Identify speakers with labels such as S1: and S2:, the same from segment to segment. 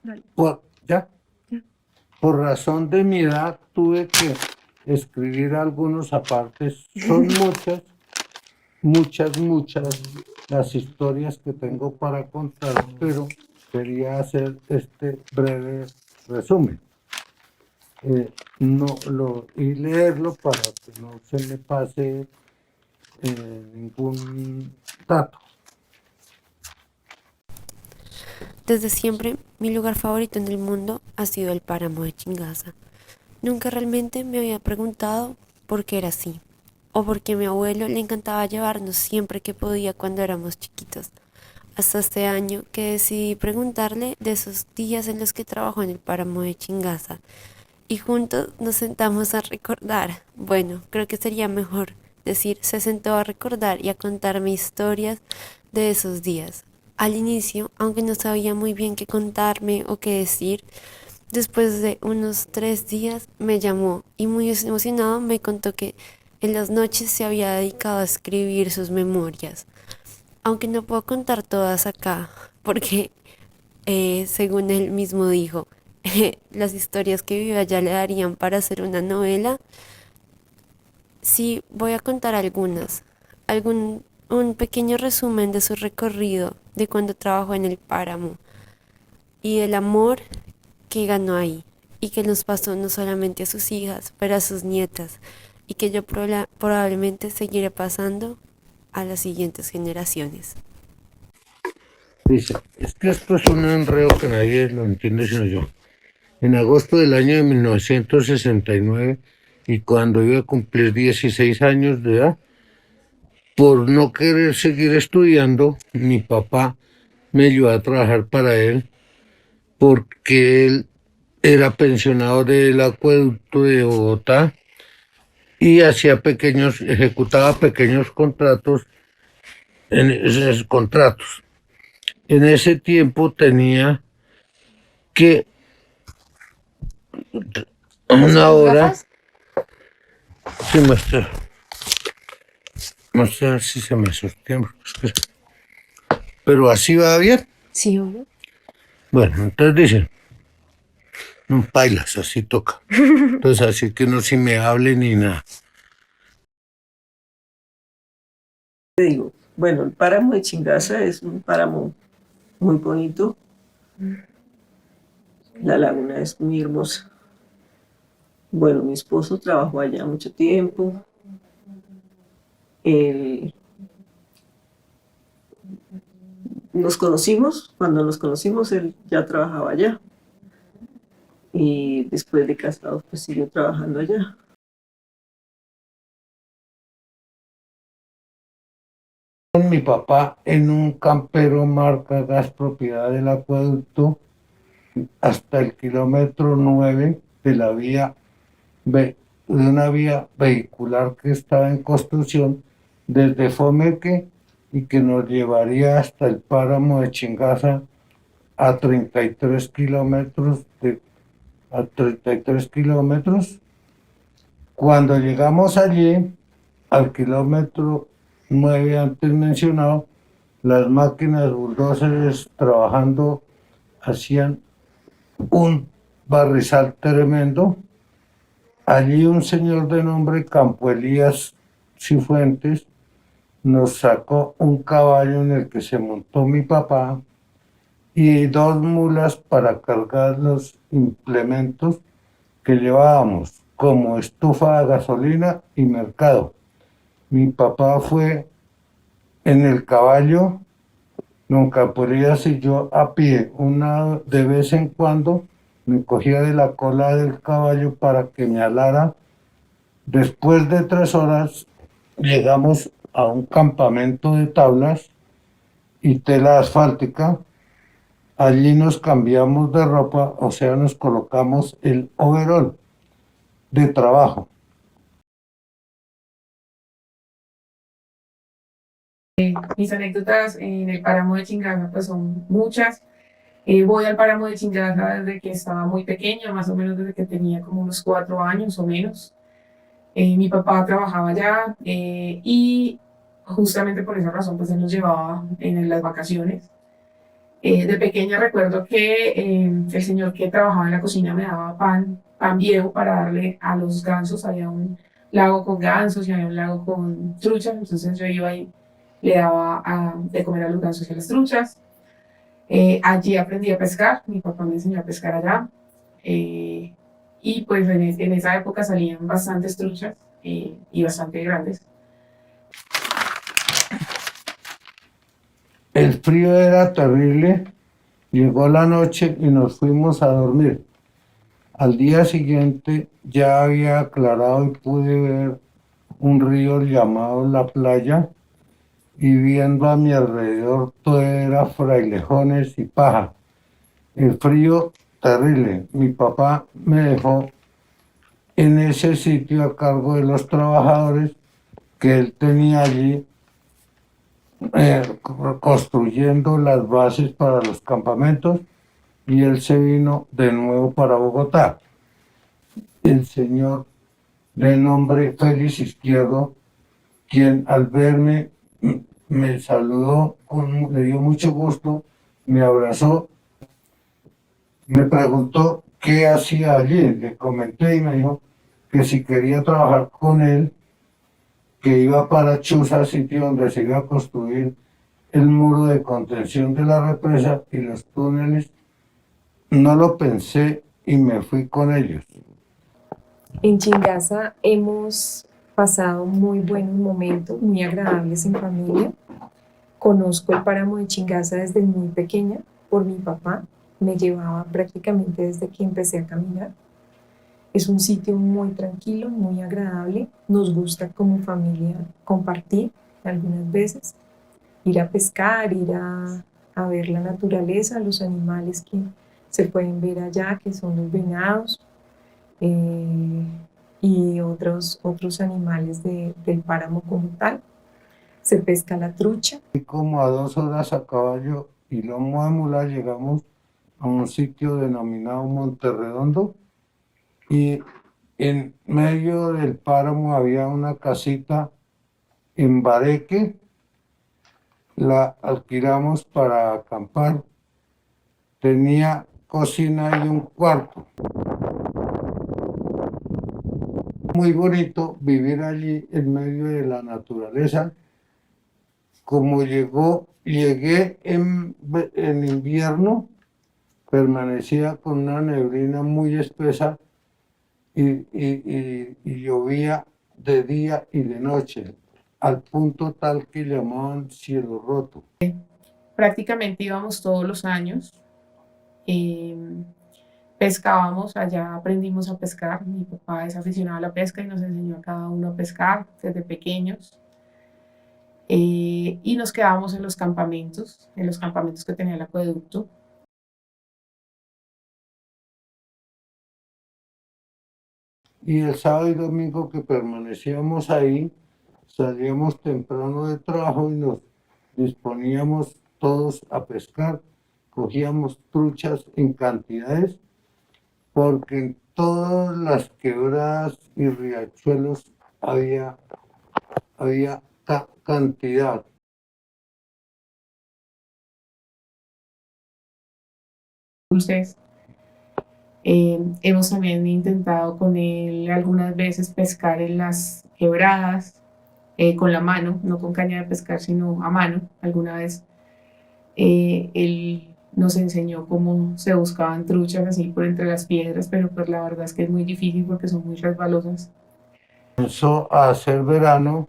S1: Dale.
S2: Ya,
S1: Ya.
S2: por razón de mi edad tuve que escribir algunos apartes. Son muchas, muchas las historias que tengo para contar, pero quería hacer este breve resumen. No lo y leerlo para que no se me pase ningún dato.
S3: Desde siempre, mi lugar favorito en el mundo ha sido el páramo de Chingaza. Nunca realmente me había preguntado por qué era así, o por qué a mi abuelo le encantaba llevarnos siempre que podía cuando éramos chiquitos. Hasta este año que decidí preguntarle de esos días en los que trabajó en el páramo de Chingaza y juntos nos sentamos a recordar. Bueno, creo que sería mejor decir, se sentó a recordar y a contarme historias de esos días. Al inicio, aunque no sabía muy bien qué contarme o qué decir, después de unos 3 días me llamó y muy emocionado me contó que en las noches se había dedicado a escribir sus memorias. Aunque no puedo contar todas acá, porque según él mismo dijo, las historias que vive allá le darían para hacer una novela. Sí, voy a contar algunas. Un pequeño resumen de su recorrido, de cuando trabajó en el páramo y del amor que ganó ahí y que nos pasó no solamente a sus hijas, pero a sus nietas y que yo probablemente seguiré pasando a las siguientes generaciones.
S2: Dice, es que esto es un enredo que nadie lo entiende sino yo. En agosto del año de 1969, y cuando iba a cumplir 16 años de edad, por no querer seguir estudiando, mi papá me ayudó a trabajar para él porque él era pensionado del acueducto de Bogotá y ejecutaba pequeños contratos en esos contratos. En ese tiempo tenía que una hora, sí, muestra si se me sostiene, pero así va bien.
S3: Sí, obvio.
S2: Bueno, entonces dicen, no bailas, así toca. Entonces así que no si me hable ni nada.
S1: Te digo, bueno, el páramo de Chingaza es un páramo muy bonito. La laguna es muy hermosa. Bueno, mi esposo trabajó allá mucho tiempo. Él, cuando nos conocimos, él ya trabajaba allá. Y después de casados, pues siguió trabajando allá.
S2: Con mi papá en un campero marca gas propiedad del acueducto hasta el kilómetro 9 de la de una vía vehicular que estaba en construcción desde Fomeque y que nos llevaría hasta el páramo de Chingaza a 33 kilómetros a 33 kilómetros. Cuando llegamos allí, al kilómetro 9 antes mencionado, las máquinas bulldozers trabajando hacían un barrizal tremendo. Allí un señor de nombre Campo Elías Cifuentes nos sacó un caballo en el que se montó mi papá y dos mulas para cargar los implementos que llevábamos, como estufa de gasolina y mercado. Mi papá fue en el caballo, don Caporías y yo a pie. De vez en cuando me cogía de la cola del caballo para que me alara. Después de 3 horas llegamos a un campamento de tablas y tela asfáltica. Allí nos cambiamos de ropa, o sea, nos colocamos el overol de trabajo.
S4: Mis anécdotas en el páramo de Chingaza pues son muchas. Voy al páramo de Chingaza desde que estaba muy pequeña, más o menos desde que tenía como unos 4 años o menos. Mi papá trabajaba allá y justamente por esa razón pues él nos llevaba en las vacaciones. De pequeña recuerdo que el señor que trabajaba en la cocina me daba pan viejo para darle a los gansos. Había un lago con gansos y había un lago con truchas, entonces yo iba y le daba de comer a los gansos y a las truchas. Allí aprendí a pescar, mi papá me enseñó a pescar allá. eh, y pues en esa época salían bastantes truchas y bastante grandes.
S2: El frío era terrible, llegó la noche y nos fuimos a dormir. Al día siguiente ya había aclarado y pude ver un río llamado La Playa y viendo a mi alrededor todo era frailejones y paja. El frío terrible. Mi papá me dejó en ese sitio a cargo de los trabajadores que él tenía allí construyendo las bases para los campamentos y él se vino de nuevo para Bogotá. El señor de nombre Félix Izquierdo, quien al verme me saludó, le dio mucho gusto, me abrazó, me preguntó qué hacía allí. Le comenté y me dijo que si quería trabajar con él, que iba para Chuza, sitio donde se iba a construir el muro de contención de la represa y los túneles. No lo pensé y me fui con ellos.
S5: En Chingaza hemos pasado muy buenos momentos, muy agradables en familia. Conozco el páramo de Chingaza desde muy pequeña por mi papá. Me llevaba prácticamente desde que empecé a caminar. Es un sitio muy tranquilo, muy agradable. Nos gusta como familia compartir algunas veces, ir a pescar, ir a ver la naturaleza, los animales que se pueden ver allá, que son los venados. Y otros animales del páramo como tal. Se pesca la trucha.
S2: Y como a 2 horas a caballo y lomo de mula llegamos a un sitio denominado Monterredondo y en medio del páramo había una casita en Bareque, la alquilamos para acampar, tenía cocina y un cuarto. Muy bonito vivir allí en medio de la naturaleza. Como llegué en invierno, permanecía con una neblina muy espesa y llovía de día y de noche, al punto tal que llamaban cielo roto.
S4: Prácticamente íbamos todos los años. Pescábamos, allá aprendimos a pescar. Mi papá es aficionado a la pesca y nos enseñó a cada uno a pescar desde pequeños. Y nos quedábamos en los campamentos que tenía el acueducto.
S2: Y el sábado y domingo que permanecíamos ahí, salíamos temprano de trabajo y nos disponíamos todos a pescar. Cogíamos truchas en cantidades, porque en todas las quebradas y riachuelos había cantidad.
S4: Dulces. Hemos también intentado con él algunas veces pescar en las quebradas con la mano, no con caña de pescar, sino a mano. Alguna vez él nos enseñó cómo se buscaban truchas así por entre las piedras, pero pues la verdad es que es muy difícil porque son muy resbalosas.
S2: Comenzó a hacer verano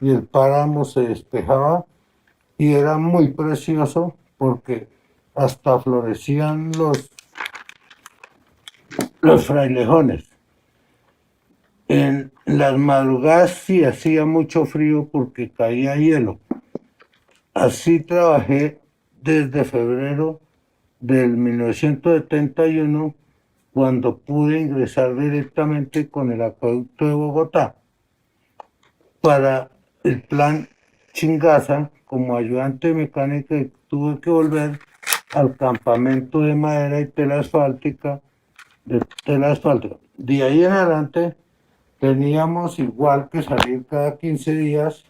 S2: y el páramo se despejaba y era muy precioso porque hasta florecían los frailejones. En las madrugadas sí hacía mucho frío porque caía hielo. Así trabajé desde febrero del 1971, cuando pude ingresar directamente con el acueducto de Bogotá para el plan Chingaza como ayudante mecánico, y tuve que volver al campamento de madera y tela asfáltica. De ahí en adelante teníamos igual que salir cada 15 días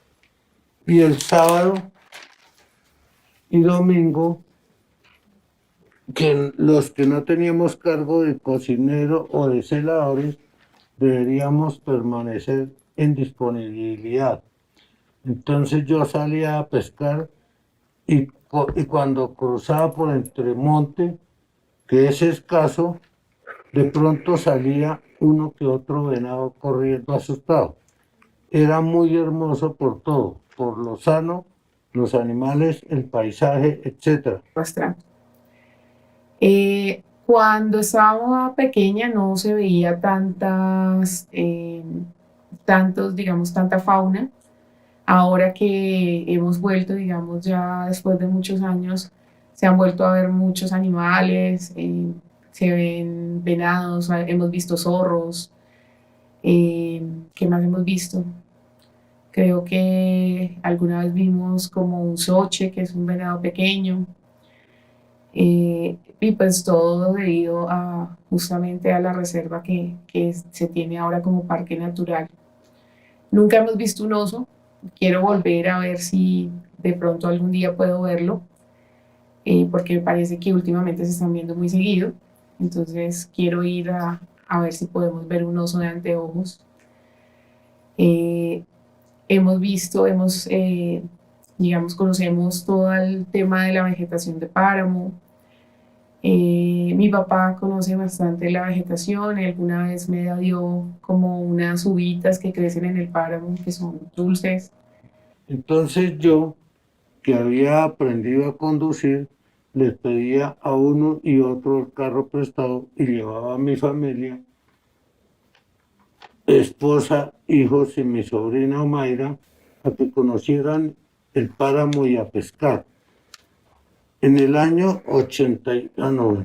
S2: y el sábado y domingo que los que no teníamos cargo de cocinero o de celadores deberíamos permanecer en disponibilidad. Entonces yo salía a pescar y cuando cruzaba por entre monte, que es escaso, de pronto salía uno que otro venado corriendo asustado. Era muy hermoso por todo, por lo sano, los animales, el paisaje, etc.
S4: Bastante. Cuando estaba pequeña no se veía digamos, tanta fauna. Ahora que hemos vuelto, digamos, ya después de muchos años, se han vuelto a ver muchos animales, se ven venados, hemos visto zorros. ¿Qué más hemos visto? Creo que alguna vez vimos como un soche, que es un venado pequeño. Y pues todo debido a justamente a la reserva que se tiene ahora como parque natural. Nunca hemos visto un oso, quiero volver a ver si de pronto algún día puedo verlo, porque me parece que últimamente se están viendo muy seguido, entonces quiero ir a ver si podemos ver un oso de anteojos. Eh, hemos visto, digamos, conocemos todo el tema de la vegetación de páramo. Mi papá conoce bastante la vegetación, alguna vez me dio como unas uvitas que crecen en el páramo que son dulces.
S2: Entonces yo, que había aprendido a conducir, les pedía a uno y otro el carro prestado y llevaba a mi familia, esposa, hijos y mi sobrina Omaira, a que conocieran el páramo y a pescar. En el año 80, no,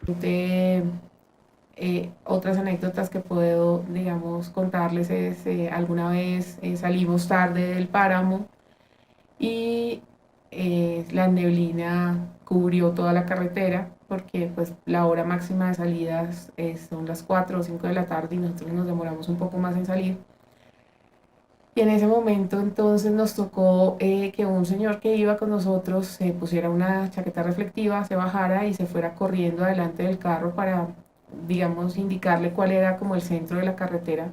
S4: De, otras anécdotas que puedo, digamos, contarles es alguna vez salimos tarde del páramo y la neblina cubrió toda la carretera porque pues la hora máxima de salidas son las 4 o 5 de la tarde y nosotros nos demoramos un poco más en salir. Y en ese momento entonces nos tocó que un señor que iba con nosotros se pusiera una chaqueta reflectiva, se bajara y se fuera corriendo adelante del carro para, digamos, indicarle cuál era como el centro de la carretera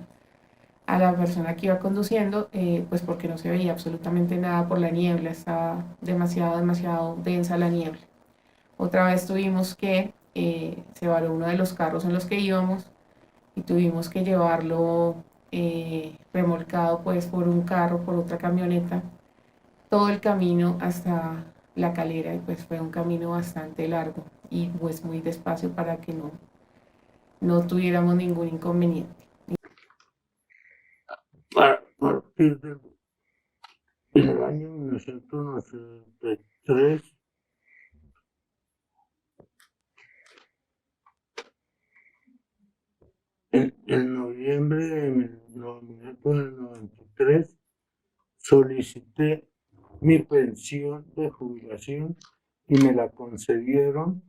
S4: a la persona que iba conduciendo, pues porque no se veía absolutamente nada por la niebla, estaba demasiado densa la niebla. Otra vez tuvimos que, se varó uno de los carros en los que íbamos y tuvimos que llevarlo remolcado pues por un carro, por otra camioneta, todo el camino hasta la Calera y pues fue un camino bastante largo y pues muy despacio para que no tuviéramos ningún inconveniente.
S2: a partir del año 1993, en noviembre de 1993, solicité mi pensión de jubilación y me la concedieron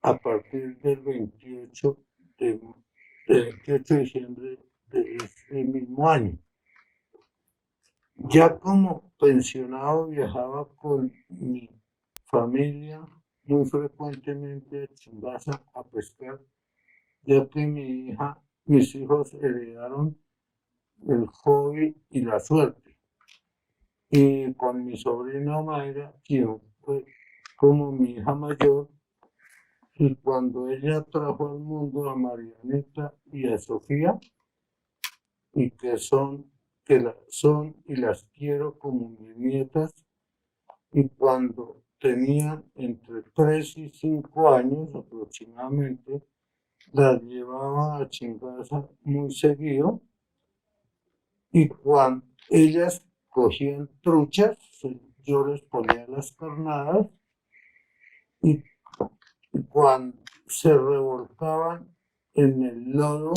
S2: a partir del 28 de diciembre de ese mismo año. Ya como pensionado viajaba con mi familia muy frecuentemente a Chimbaza a pescar, ya que mis hijos heredaron el hobby y la suerte. Y con mi sobrina Mayra, quien fue como mi hija mayor, y cuando ella trajo al mundo a Marianita y a Sofía, y son y las quiero como mis nietas, y cuando tenían entre 3 y 5 años aproximadamente, las llevaba a Chingaza muy seguido, y cuando ellas cogían truchas, yo les ponía las carnadas, y cuando se revolcaban en el lodo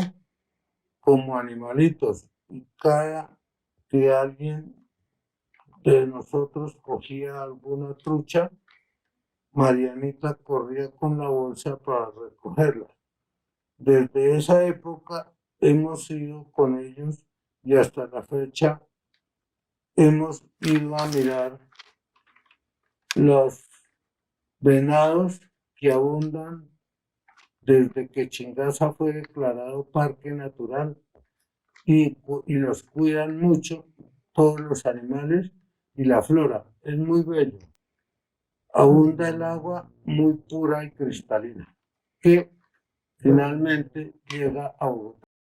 S2: como animalitos, y cada que alguien de nosotros cogía alguna trucha, Marianita corría con la bolsa para recogerla. Desde esa época hemos ido con ellos y hasta la fecha hemos ido a mirar los venados que abundan desde que Chingaza fue declarado parque natural y los cuidan mucho todos los animales y la flora. Es muy bello. Abunda el agua muy pura y cristalina que finalmente llega a Bogotá.